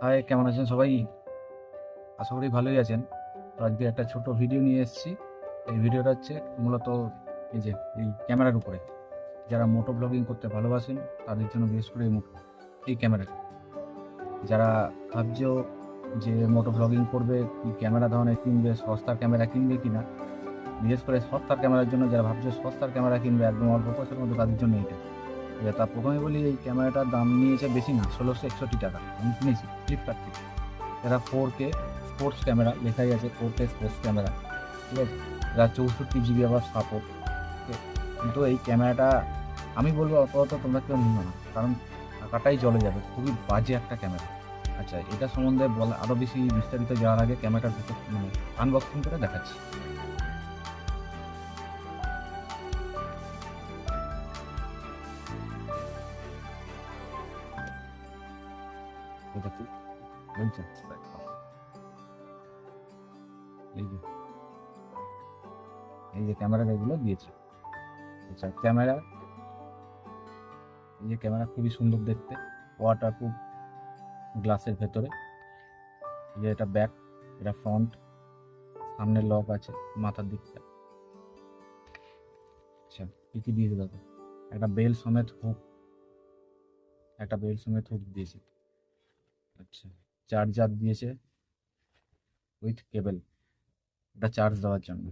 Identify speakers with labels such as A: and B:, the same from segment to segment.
A: High, কেমন আছেন সবাই? আশা করি ভালোই আছেন। তো আজকে একটা ছোট ভিডিও নিয়ে এসেছি। এই ভিডিওটা হচ্ছে মূলত এই যে এই ক্যামেরার উপরে। যারা মোটো ব্লগিং করতে ভালোবাসেন তাদের জন্য বিশেষ করে এই ক্যামেরাটা। যারা ভাবছো যে মোটো ব্লগিং করবে, কি ক্যামেরা ধরনের কিনবে, সস্তার ক্যামেরা কিনবে কিনা, বিশেষ করে সস্তার ক্যামেরার জন্য যারা ভাবছো সস্তার ক্যামেরা কিনবে একদম অল্প পয়সার মধ্যে, তাদের জন্য এটা। তার প্রথমে বলি, এই ক্যামেরাটার দাম নিয়েছে বেশি না, 1661 টাকা। আমি কিনেছি ফ্লিপকার্ট থেকে। এরা 4K স্পোর্টস ক্যামেরা, লেখাই আছে 4K স্পোর্টস ক্যামেরা, ঠিক আছে। এরা 64 GB আবার সাপোর্ট। কিন্তু এই ক্যামেরাটা আমি বলবো আপাতত তোমরা কেউ নিও না, কারণ টাকাটাই জলে যাবে, খুবই বাজে একটা ক্যামেরা। আচ্ছা, এটা সম্বন্ধে বলা আরও বেশি বিস্তারিত যাওয়ার আগে ক্যামেরাটার ভিতর আনবক্সিং করে দেখাচ্ছি। এটা কি বলছেন? এই যে এই যে ক্যামেরার এগুলো দিয়েছে। আচ্ছা, এই যে ক্যামেরা খুবই সুন্দর দেখতে, ওয়াটারপ্রুফ গ্লাসের ভেতরে। এই যে এটা ব্যাক, এটা ফ্রন্ট, সামনে লক আছে মাথার দিকটা। আচ্ছা, কি কি দিয়েছে দাদা? একটা বেল সমেত হুক, দিয়েছে। আচ্ছা, চার্জার দিয়েছে উইথ কেবল, এটা চার্জ দেওয়ার জন্য।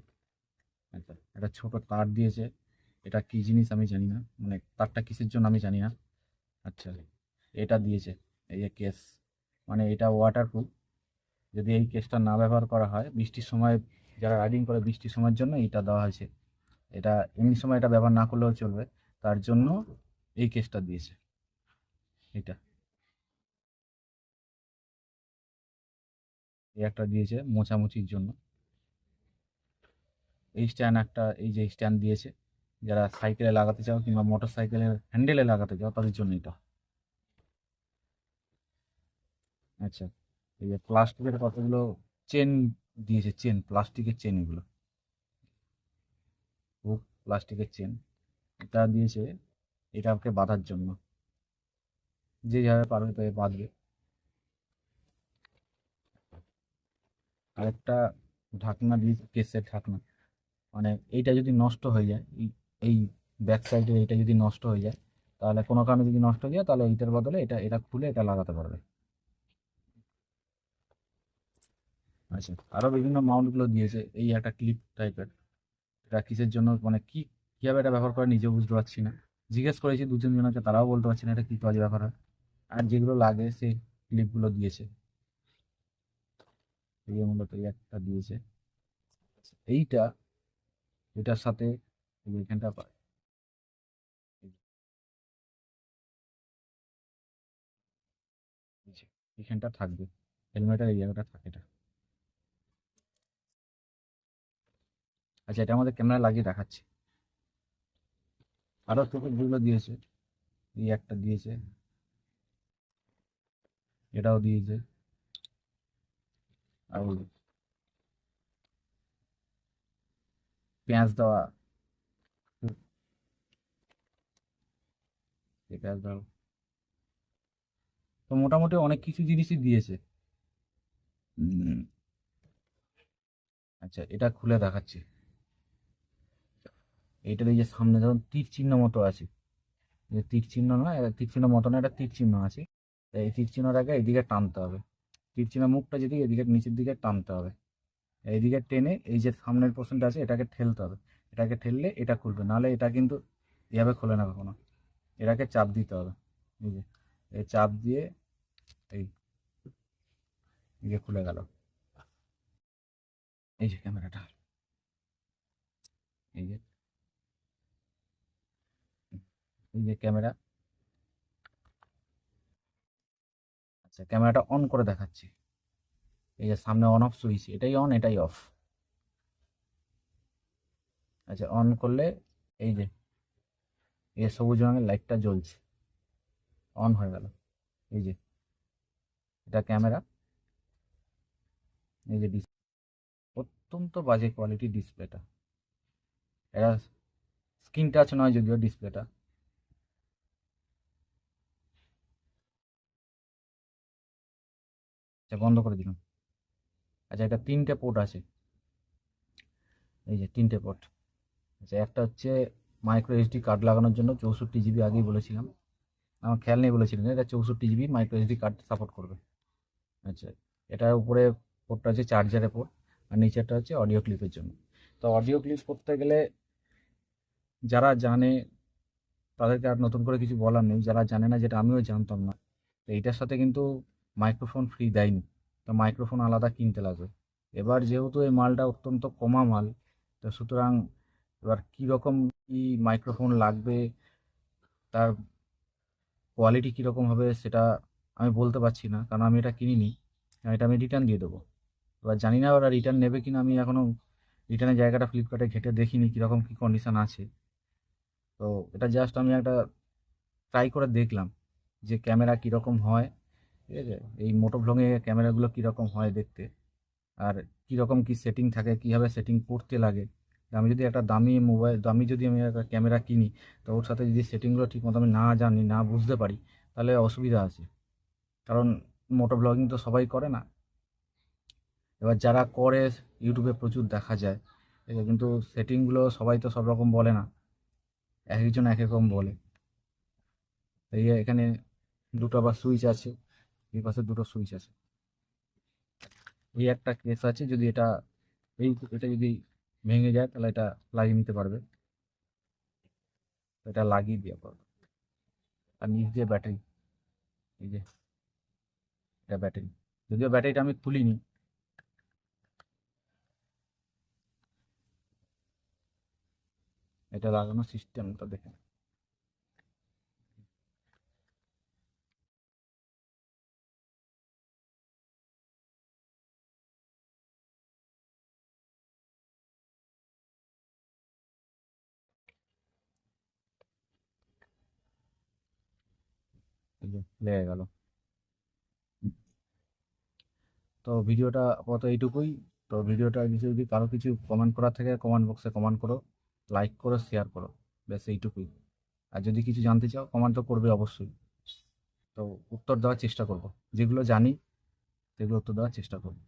A: আচ্ছা, একটা ছোট তার দিয়েছে, এটা কি জিনিস আমি জানি না, মানে তারটা কিসের জন্য আমি জানি না। আচ্ছা, এটা দিয়েছে, এই যে কেস, মানে এটা ওয়াটারপ্রুফ। যদি এই কেসটা না ব্যবহার করা হয় বৃষ্টির সময়, যারা রাইডিং করে বৃষ্টির সময়ের জন্য এটা দেওয়া হয়েছে। এটা এমনি সময় এটা ব্যবহার না করলেও চলবে, তার জন্য এই কেসটা দিয়েছে। এটা এই একটা দিয়েছে মোছামুছির জন্য। এই স্ট্যান্ড একটা, এই যে স্ট্যান্ড দিয়েছে, যারা সাইকেলে লাগাতে চাও কিংবা মোটর সাইকেলের হ্যান্ডেলে লাগাতে চাও তাদের জন্য এটা। আচ্ছা, এই যে প্লাস্টিকের কতগুলো চেন দিয়েছে, প্লাস্টিকের চেন, এগুলো হুক, প্লাস্টিকের চেন। এটা দিয়েছে এটাকে বাঁধার জন্য, যে যেভাবে পারবে তাই বাঁধবে। আরেকটা ঢাকনা দিয়েছে, কেসের ঢাকনা। মানে এইটা যদি নষ্ট হয়ে যায়, এই ব্যাক সাইডের এইটা যদি নষ্ট হয়ে যায়, তাহলে কোনো কারণে যদি নষ্ট হয়ে যায়, তাহলে এইটার বদলে এটা এটা খুলে এটা লাগাতে পারবে। আচ্ছা, আরও বিভিন্ন মাউন্টগুলো দিয়েছে, এই একটা ক্লিপ টাইপের। এটা কিসের জন্য, মানে কীভাবে এটা ব্যবহার করে নিজেও বুঝতে পারছি না। জিজ্ঞেস করেছি দু তিনজনকে, তারাও বলতে পারছি না এটা কী কাজে ব্যবহার হয়। আর যেগুলো লাগে সেই ক্লিপগুলো দিয়েছে। এই মূলত এই একটা দিয়েছে। এইটা, এটার সাথে এই যে এখানটা এই যে এখানটা থাকবে, হেলমেটের এই জায়গাটা থাকে এটা। আচ্ছা, এটা আমাদের ক্যামেরা লাগিয়ে দেখাচ্ছি। আরও ছোটো যেগুলো দিয়েছে, এই একটা দিয়েছে, এটাও দিয়েছে। আর ওই পেঁয়াজ দেওয়া, এই পেঁয়াজ দেওয়া। তো মোটামুটি অনেক কিছু জিনিসই দিয়েছে। উম, আচ্ছা, এটা খুলে দেখাচ্ছি। এইটার এই যে সামনে যখন তীর চিহ্ন মতো আছে, যে তীর চিহ্ন নয়, এটা তীর চিহ্ন মতো না, এটা তীর চিহ্ন আছে। তাই এই তীর চিহ্নটাকে এইদিকে টানতে হবে। তীর চিহ্ন মুখটা যেদিকে, এদিকে নিচের দিকে টানতে হবে। এইদিকে টেনে এই যে সামনের পোর্শনটা আছে এটাকে ঠেলতে হবে। এটাকে ঠেললে এটা খুলবে, নাহলে এটা কিন্তু এভাবে খোলে না কখনো। এটাকে চাপ দিতে হবে। এই যে এই চাপ দিয়ে এই এই যে খুলে গেল। এই যে ক্যামেরাটা, এই যে এই যে ক্যামেরা। আচ্ছা, ক্যামেরাটা অন করে দেখাচ্ছি। এই যে সামনে অন অফ সুইচ, এটাই অন এটাই অফ। আচ্ছা, অন করলে এই যে এই সবুজ রঙের লাইটটা জ্বলছে, অন হয়ে গেল। এই যে এটা ক্যামেরা, এই যে অত্যন্ত বাজে কোয়ালিটি ডিসপ্লেটা। এটা স্ক্রিন টাচ নয় যদিও ডিসপ্লেটা। আচ্ছা, বন্ধ করে দিলাম। আচ্ছা, এটা 3টে পোর্ট আছে, এই যে 3টে পোর্ট। আচ্ছা, একটা হচ্ছে মাইক্রো এসডি কার্ড লাগানোর জন্য 64 জিবি, আগেই বলেছিলাম, আমার খেয়াল নেই বলেছিলেন, এটা 64 GB micro SD card support করবে। আচ্ছা, এটার উপরে পোর্টটা হচ্ছে চার্জারের পোর্ট, আর নিচেরটা হচ্ছে অডিও ক্লিপের জন্য। তো অডিও ক্লিপ করতে গেলে যারা জানে তাদেরকে আর নতুন করে কিছু বলার নেই, যারা জানে না, যেটা আমিও জানতাম না, তো এইটার সাথে কিন্তু মাইক্রোফোন ফ্রি দেয়নি, তো মাইক্রোফোন আলাদা কিনতে লাগবে। এবার যেহেতু এই মালটা অত্যন্ত কমা মাল, তো সুতরাং এবার কীরকম কী মাইক্রোফোন লাগবে, তার কোয়ালিটি কীরকম হবে সেটা আমি বলতে পারছি না, কারণ আমি এটা কিনিনি, এটা আমি রিটার্ন দিয়ে দেবো। এবার জানি না ওরা রিটার্ন নেবে কিনা, আমি এখনও রিটার্নের জায়গাটা ফ্লিপকার্টে ঘেঁটে দেখিনি কীরকম কী কন্ডিশান আছে। তো এটা জাস্ট আমি একটা ট্রাই করে দেখলাম যে ক্যামেরা কীরকম হয়, ঠিক আছে, এই মোটো ভ্লগে ক্যামেরাগুলো কীরকম হয় দেখতে, আর কীরকম কী সেটিং থাকে, কীভাবে সেটিং করতে লাগে। আমি যদি একটা দামি যদি আমি একটা ক্যামেরা কিনি, তো ওর সাথে যদি সেটিংগুলো ঠিকমতো আমি না জানি, না বুঝতে পারি, তাহলে অসুবিধা আছে। কারণ মোটো ব্লগিং তো সবাই করে না। এবার যারা করে ইউটিউবে প্রচুর দেখা যায়, ঠিক আছে, কিন্তু সেটিংগুলো সবাই তো সব রকম বলে না, এক একজন এক এক রকম বলে। এই যে এখানে দুটো আবার সুইচ আছে, এই পাশে দুটো সুইচ আছে, এই একটা কেস আছে, যদি এটা যদি ভেঙে যায় তাহলে এটা লাগিয়ে নিতে পারবে, এটা লাগিয়ে দিয়ে পারবে। আর নিচ দিয়ে ব্যাটারি, এই যে এটা ব্যাটারি, যদিও ব্যাটারিটা আমি খুলিনি। এটা লাগানোর সিস্টেমটা দেখে এই যে লেগে গেল। তো ভিডিওটা আপাতত এইটুকুই। তো ভিডিওটা যদি কারো কিছু কমেন্ট করার থাকে, কমেন্ট বক্সে কমেন্ট করো, লাইক করো, শেয়ার করো, ব্যাস এইটুকুই। আর যদি কিছু জানতে চাও কমেন্ট তো করবে অবশ্যই, তো উত্তর দেওয়ার চেষ্টা করব, যেগুলো জানি সেগুলো উত্তর দেওয়ার চেষ্টা করব।